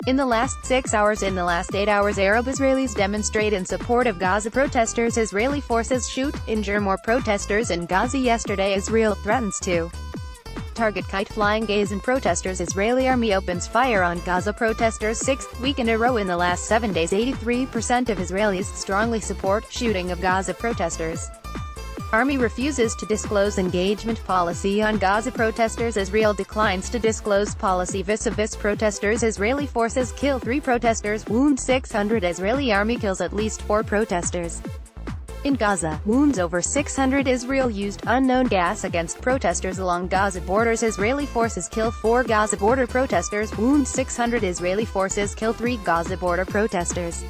In the last 6 hours, in the last 8 hours, Arab Israelis demonstrate in support of Gaza protesters. Israeli forces shoot, injure more protesters in Gaza. Yesterday Israel threatens to target kite-flying Gazan protesters. Israeli army opens fire on Gaza protesters. 6th week in a row in the last 7 days. 83% of Israelis strongly support shooting of Gaza protesters. Army refuses to disclose engagement policy on Gaza protesters. Israel declines to disclose policy vis-a-vis protesters. Israeli forces kill 3 protesters, wound 600. Israeli army kills at least 4 protesters. In Gaza, wounds over 600. Israel used unknown gas against protesters along Gaza borders. Israeli forces kill 4 Gaza border protesters, wound 600. Israeli forces kill 3 Gaza border protesters,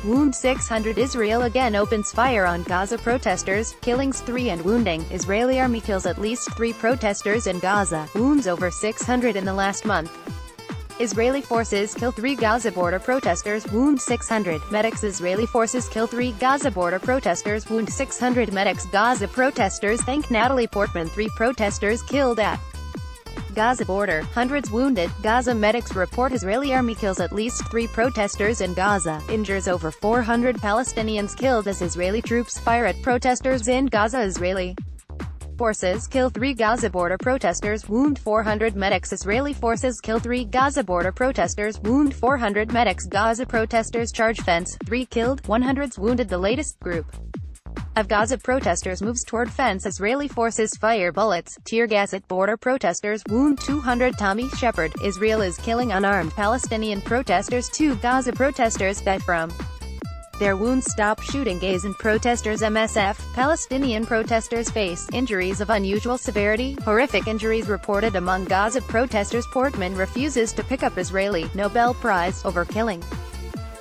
wound 600. Israel again opens fire on Gaza protesters, killings 3 and wounding. Israeli army kills at least 3 protesters in Gaza, wounds over 600 in the last month. Israeli forces kill 3 Gaza border protesters, wound 600. Medics. Israeli forces kill 3 Gaza border protesters, wound 600. Medics. Gaza protesters thank Natalie Portman. 3 protesters killed at Gaza border, hundreds wounded. Gaza medics report Israeli army kills at least 3 protesters in Gaza, injures over 400 Palestinians killed as Israeli troops fire at protesters in Gaza. Israeli forces kill 3 Gaza border protesters, wound 400 medics. Israeli forces kill 3 Gaza border protesters, wound 400 medics. Gaza protesters charge fence, 3 killed, 100s wounded. The latest group of Gaza protesters moves toward fence. Israeli forces fire bullets, tear gas at border protesters, wound 200. Tommy Shepard. Israel is killing unarmed Palestinian protesters. 2 Gaza protesters die from their wounds. Stop shooting Gazan protesters. MSF. Palestinian protesters face injuries of unusual severity. Horrific injuries reported among Gaza protesters. Portman refuses to pick up Israeli Nobel Prize over killing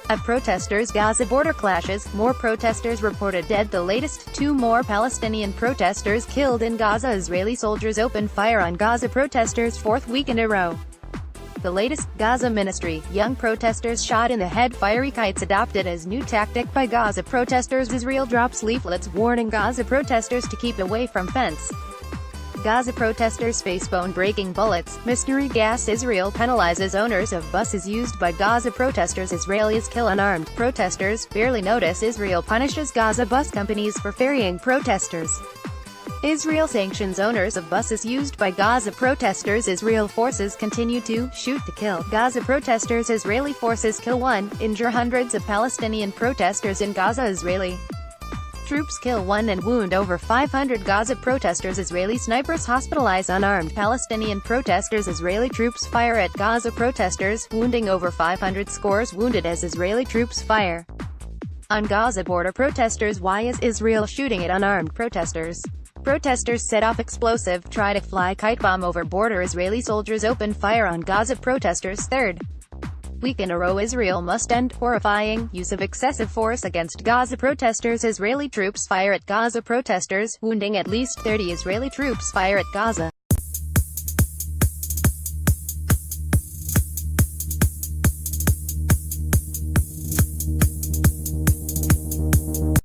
of protesters. Gaza border clashes, more protesters reported dead. The latest, 2 more Palestinian protesters killed in Gaza. Israeli soldiers open fire on Gaza protesters 4th week in a row. The latest, Gaza ministry, young protesters shot in the head. Fiery kites adopted as new tactic by Gaza protesters. Israel drops leaflets warning Gaza protesters to keep away from fence. Gaza protesters face bone-breaking bullets. Mystery gas. Israel penalizes owners of buses used by Gaza protesters. Israelis kill unarmed protesters. Barely notice. Israel punishes Gaza bus companies for ferrying protesters. Israel sanctions owners of buses used by Gaza protesters. Israel forces continue to shoot to kill Gaza protesters. Israeli forces kill 1, injure hundreds of Palestinian protesters in Gaza. Israeli troops kill 1 and wound over 500 Gaza protesters. Israeli snipers hospitalize unarmed Palestinian protesters. Israeli troops fire at Gaza protesters, wounding over 500. Scores wounded as Israeli troops fire on Gaza border protesters. Why is Israel shooting at unarmed protesters? Protesters set off explosive, try to fly kite bomb over border. Israeli soldiers open fire on Gaza protesters. 3rd week in a row. Israel must end horrifying use of excessive force against Gaza protesters. Israeli troops fire at Gaza protesters, wounding at least 30. Israeli troops fire at Gaza